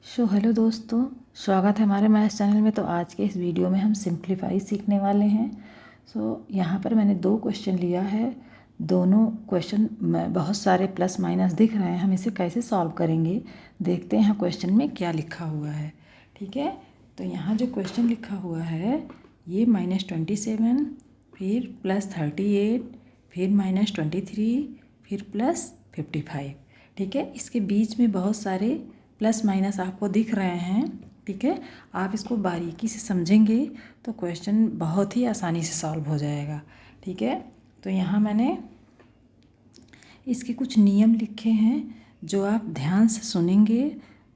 Hello दोस्तों, स्वागत है हमारे मैथ्स चैनल में। तो आज के इस वीडियो में हम सिंप्लीफाई सीखने वाले हैं। यहाँ पर मैंने दो क्वेश्चन लिया है। दोनों क्वेश्चन में बहुत सारे प्लस माइनस दिख रहे हैं। हम इसे कैसे सॉल्व करेंगे, देखते हैं क्वेश्चन में क्या लिखा हुआ है। ठीक है, तो यहाँ जो क्वेश्चन लिखा हुआ है ये -27, फिर +38, फिर -23, फिर +55। ठीक है, इसके बीच में बहुत सारे प्लस माइनस आपको दिख रहे हैं। ठीक है, आप इसको बारीकी से समझेंगे तो क्वेश्चन बहुत ही आसानी से सॉल्व हो जाएगा। ठीक है, तो यहाँ मैंने इसके कुछ नियम लिखे हैं, जो आप ध्यान से सुनेंगे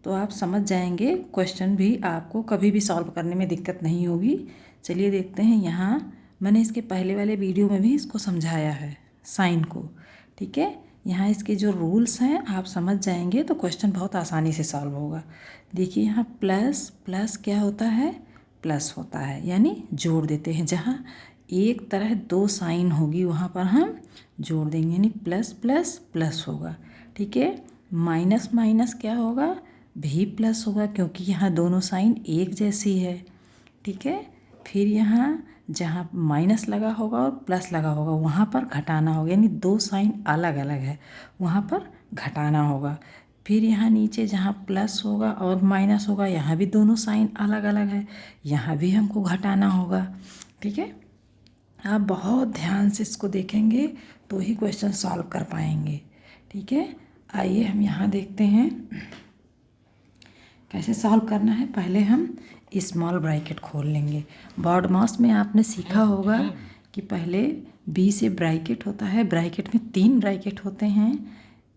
तो आप समझ जाएंगे। क्वेश्चन भी आपको कभी भी सॉल्व करने में दिक्कत नहीं होगी। चलिए देखते हैं। यहाँ मैंने इसके पहले वाले वीडियो में भी इसको समझाया है, साइन को। ठीक है, यहाँ इसके जो रूल्स हैं आप समझ जाएंगे तो क्वेश्चन बहुत आसानी से सॉल्व होगा। देखिए यहाँ प्लस प्लस क्या होता है, प्लस होता है, यानी जोड़ देते हैं। जहाँ एक तरह दो साइन होगी वहाँ पर हम जोड़ देंगे, यानी प्लस प्लस प्लस होगा। ठीक है, माइनस माइनस क्या होगा, भी प्लस होगा, क्योंकि यहाँ दोनों साइन एक जैसी है। ठीक है, फिर यहाँ जहाँ माइनस लगा होगा और प्लस लगा होगा वहाँ पर घटाना होगा, यानी दो साइन अलग अलग है, वहाँ पर घटाना होगा। फिर यहाँ नीचे जहाँ प्लस होगा और माइनस होगा यहाँ भी दोनों साइन अलग अलग है, यहाँ भी हमको घटाना होगा। ठीक है, आप बहुत ध्यान से इसको देखेंगे तो ही क्वेश्चन सॉल्व कर पाएंगे। ठीक है, आइए हम यहाँ देखते हैं कैसे सॉल्व करना है। पहले हम स्मॉल ब्रैकेट खोल लेंगे। बॉड मास में आपने सीखा होगा कि पहले बी से ब्रैकेट होता है। ब्रैकेट में 3 ब्रैकेट होते हैं,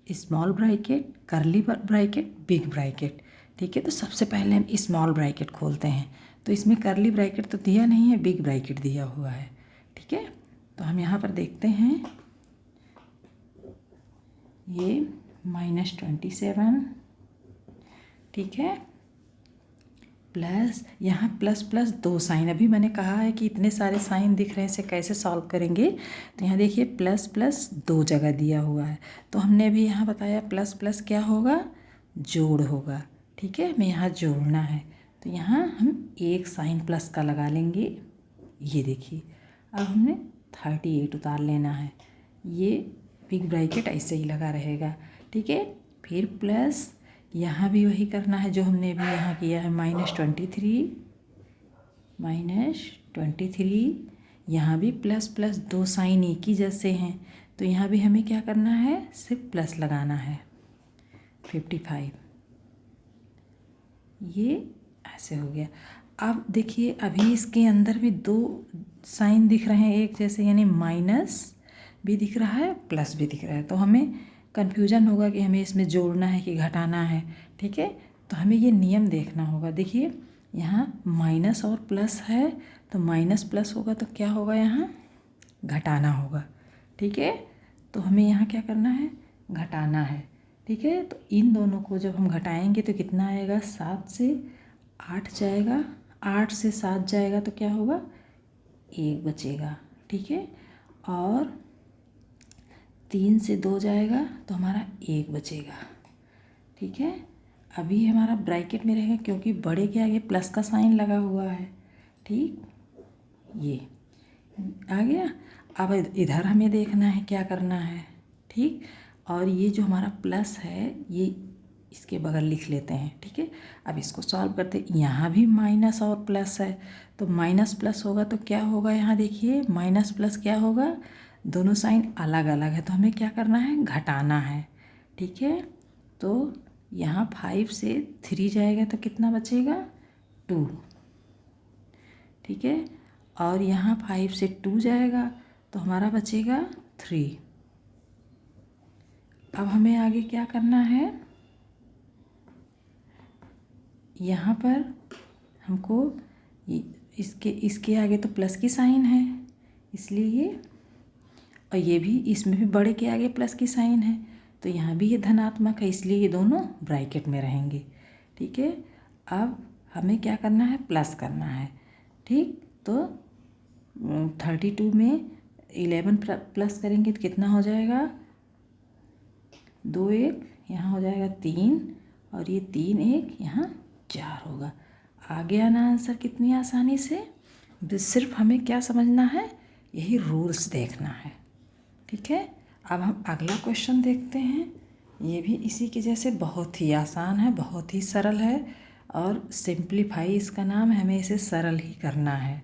small bracket, curly bracket, big bracket. ठीक है, तो सबसे पहले हम स्मॉल ब्रैकेट खोलते हैं। तो इसमें कर्ली ब्रैकेट तो दिया नहीं है, बिग ब्रैकेट दिया हुआ है। ठीक है, तो हम यहाँ पर देखते हैं ये -27। ठीक है, प्लस यहाँ प्लस प्लस दो साइन। अभी मैंने कहा है कि इतने सारे साइन दिख रहे हैं, इसे कैसे सॉल्व करेंगे। तो यहाँ देखिए प्लस प्लस दो जगह दिया हुआ है, तो हमने अभी यहाँ बताया प्लस प्लस क्या होगा, जोड़ होगा। ठीक है, हमें यहाँ जोड़ना है, तो यहाँ हम एक साइन प्लस का लगा लेंगे। ये देखिए, अब हमने 38 उतार लेना है। ये बिग ब्रैकेट ऐसे ही लगा रहेगा। ठीक है, फिर प्लस यहाँ भी वही करना है जो हमने भी यहाँ किया है, -23। यहाँ भी प्लस प्लस दो साइन एक ही जैसे हैं, तो यहाँ भी हमें क्या करना है, सिर्फ प्लस लगाना है। 55, ये ऐसे हो गया। अब देखिए अभी इसके अंदर भी दो साइन दिख रहे हैं एक जैसे, यानी माइनस भी दिख रहा है, प्लस भी दिख रहा है। तो हमें कन्फ्यूजन होगा कि हमें इसमें जोड़ना है कि घटाना है। ठीक है, तो हमें ये नियम देखना होगा। देखिए यहाँ माइनस और प्लस है, तो माइनस प्लस होगा तो क्या होगा, यहाँ घटाना होगा। ठीक है, तो हमें यहाँ क्या करना है, घटाना है। ठीक है, तो इन दोनों को जब हम घटाएंगे तो कितना आएगा, 7 से 8 जाएगा, 8 से 7 जाएगा तो क्या होगा, 1 बचेगा। ठीक है, और 3 से 2 जाएगा तो हमारा 1 बचेगा। ठीक है, अभी हमारा ब्रैकेट में रहेगा क्योंकि बड़े के आगे प्लस का साइन लगा हुआ है। ठीक, ये आ गया। अब इधर हमें देखना है क्या करना है। ठीक, और ये जो हमारा प्लस है ये इसके बगल लिख लेते हैं। ठीक है, अब इसको सॉल्व करते हैं। यहाँ भी माइनस और प्लस है, तो माइनस प्लस होगा तो क्या होगा, यहाँ देखिए माइनस प्लस क्या होगा, दोनों साइन अलग अलग है, तो हमें क्या करना है, घटाना है। ठीक है, तो यहाँ 5 से 3 जाएगा तो कितना बचेगा, 2। ठीक है, और यहाँ 5 से 2 जाएगा तो हमारा बचेगा 3। अब हमें आगे क्या करना है, यहाँ पर हमको इसके आगे तो प्लस की साइन है, इसलिए ये, और ये भी, इसमें भी बड़े के आगे प्लस की साइन है, तो यहाँ भी ये धनात्मक है, इसलिए ये दोनों ब्रैकेट में रहेंगे। ठीक है, अब हमें क्या करना है, प्लस करना है। ठीक, तो 32 में 11 प्लस करेंगे तो कितना हो जाएगा, 2 1 यहाँ हो जाएगा 3, और ये 3 1 यहाँ 4 होगा। आ गया ना आंसर कितनी आसानी से। सिर्फ हमें क्या समझना है, यही रूल्स देखना है। ठीक है, अब हम अगला क्वेश्चन देखते हैं। ये भी इसी के जैसे बहुत ही आसान है, बहुत ही सरल है, और सिंप्लीफाई इसका नाम है, हमें इसे सरल ही करना है।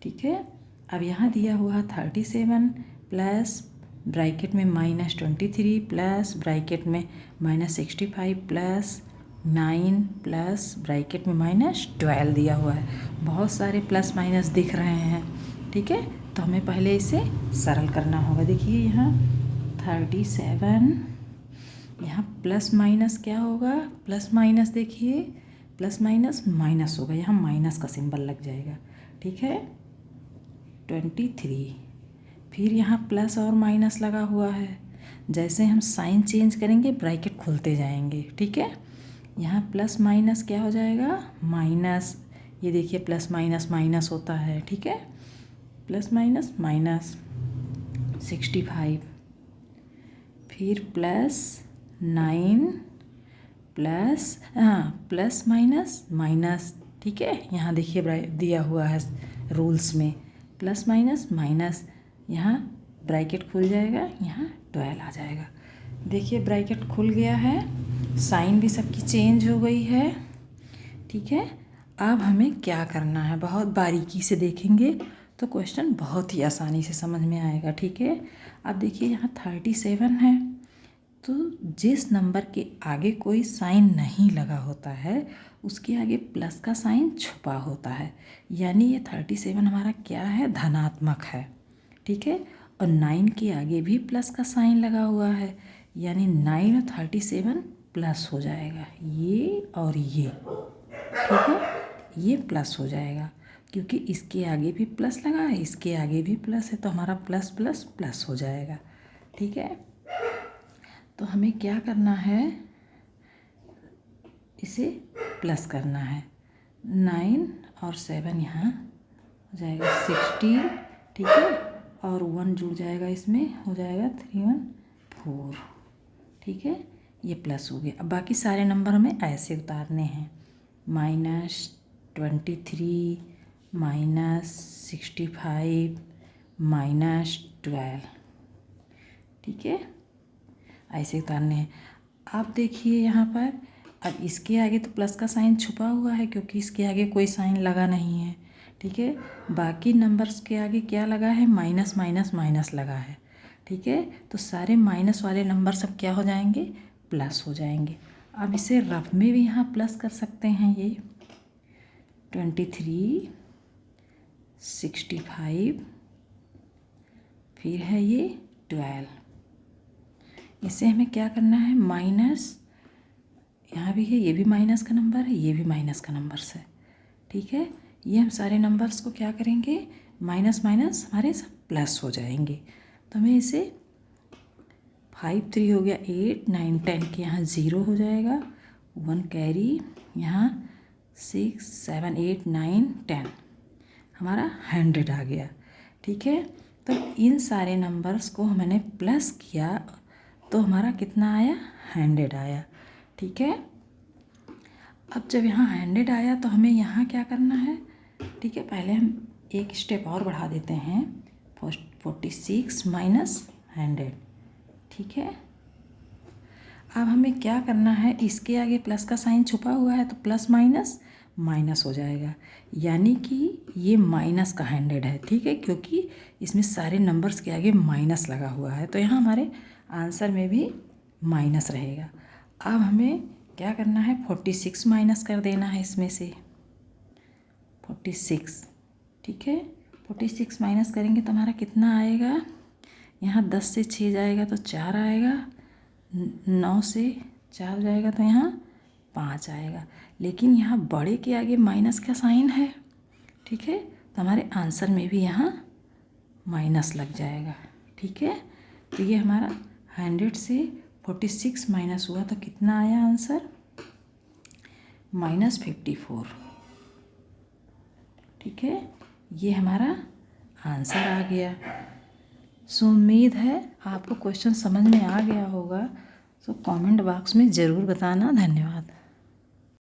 ठीक है, अब यहाँ दिया हुआ 37 प्लस ब्रैकेट में -23 प्लस ब्रैकेट में -65 प्लस 9 प्लस ब्रैकेट में -12 दिया हुआ है। बहुत सारे प्लस माइनस दिख रहे हैं। ठीक है, तो हमें पहले इसे सरल करना होगा। देखिए यहाँ 37, यहाँ प्लस माइनस क्या होगा, प्लस माइनस देखिए, प्लस माइनस माइनस होगा, यहाँ माइनस का सिंबल लग जाएगा। ठीक है, 23, फिर यहाँ प्लस और माइनस लगा हुआ है। जैसे हम साइन चेंज करेंगे ब्रैकेट खुलते जाएंगे। ठीक है, यहाँ प्लस माइनस क्या हो जाएगा, माइनस। ये देखिए प्लस माइनस माइनस होता है। ठीक है, प्लस माइनस माइनस 65, फिर plus 9 plus plus minus minus. ठीक है, यहाँ देखिए दिया हुआ है रूल्स में प्लस माइनस माइनस, यहाँ ब्रैकेट खुल जाएगा, यहाँ 12 आ जाएगा। देखिए ब्रैकेट खुल गया है, साइन भी सबकी चेंज हो गई है। ठीक है, अब हमें क्या करना है, बहुत बारीकी से देखेंगे तो क्वेश्चन बहुत ही आसानी से समझ में आएगा। ठीक है, अब देखिए यहाँ 37 है, तो जिस नंबर के आगे कोई साइन नहीं लगा होता है उसके आगे प्लस का साइन छुपा होता है, यानी ये 37 हमारा क्या है, धनात्मक है। ठीक है, और 9 के आगे भी प्लस का साइन लगा हुआ है, यानी 9 और 37 प्लस हो जाएगा, ये और ये। ठीक है, ये प्लस हो जाएगा क्योंकि इसके आगे भी प्लस लगा है, इसके आगे भी प्लस है, तो हमारा प्लस प्लस प्लस हो जाएगा। ठीक है, तो हमें क्या करना है, इसे प्लस करना है। 9 और 7 यहाँ हो जाएगा 16। ठीक है, और 1 जुड़ जाएगा, इसमें हो जाएगा 314। ठीक है, ये प्लस हो गया। अब बाकी सारे नंबर हमें ऐसे उतारने हैं, -23 -65 -12। ठीक है, ऐसे उतारने हैं। आप देखिए यहाँ पर, अब इसके आगे तो प्लस का साइन छुपा हुआ है क्योंकि इसके आगे कोई साइन लगा नहीं है। ठीक है, बाकी नंबर्स के आगे क्या लगा है, माइनस माइनस माइनस लगा है। ठीक है, तो सारे माइनस वाले नंबर सब क्या हो जाएंगे, प्लस हो जाएंगे। अब इसे रफ में भी यहाँ प्लस कर सकते हैं, ये 23 65, फिर है ये 12। इसे हमें क्या करना है, माइनस, यहाँ भी है, ये भी माइनस का नंबर है, ये भी माइनस का नंबर है। ठीक है, ये हम सारे नंबर्स को क्या करेंगे, माइनस माइनस हमारे सब प्लस हो जाएंगे। तो हमें इसे 5 3 हो गया 8 9 10 के यहाँ 0 हो जाएगा, 1 कैरी, यहाँ 6 7 8 9 10 हमारा 100 आ गया। ठीक है, तो इन सारे नंबर्स को मैंने प्लस किया तो हमारा कितना आया, 100 आया। ठीक है, अब जब यहाँ 100 आया तो हमें यहाँ क्या करना है। ठीक है, पहले हम एक स्टेप और बढ़ा देते हैं, 46 - 100। ठीक है, अब हमें क्या करना है, इसके आगे प्लस का साइन छुपा हुआ है तो प्लस माइनस माइनस हो जाएगा, यानी कि ये माइनस का 100 है। ठीक है, क्योंकि इसमें सारे नंबर्स के आगे माइनस लगा हुआ है, तो यहाँ हमारे आंसर में भी माइनस रहेगा। अब हमें क्या करना है, 46 माइनस कर देना है इसमें से 46। ठीक है, 46 माइनस करेंगे तो हमारा कितना आएगा, यहाँ 10 से 6 जाएगा तो 4 आएगा, 9 से 4 जाएगा तो यहाँ 5 आएगा, लेकिन यहाँ बड़े के आगे माइनस का साइन है। ठीक है, तो हमारे आंसर में भी यहाँ माइनस लग जाएगा। ठीक है, तो ये हमारा 100 से 46 माइनस हुआ तो कितना आया आंसर, -54। ठीक है, ये हमारा आंसर आ गया। सो उम्मीद है आपको क्वेश्चन समझ में आ गया होगा। सो कमेंट बॉक्स में ज़रूर बताना। धन्यवाद।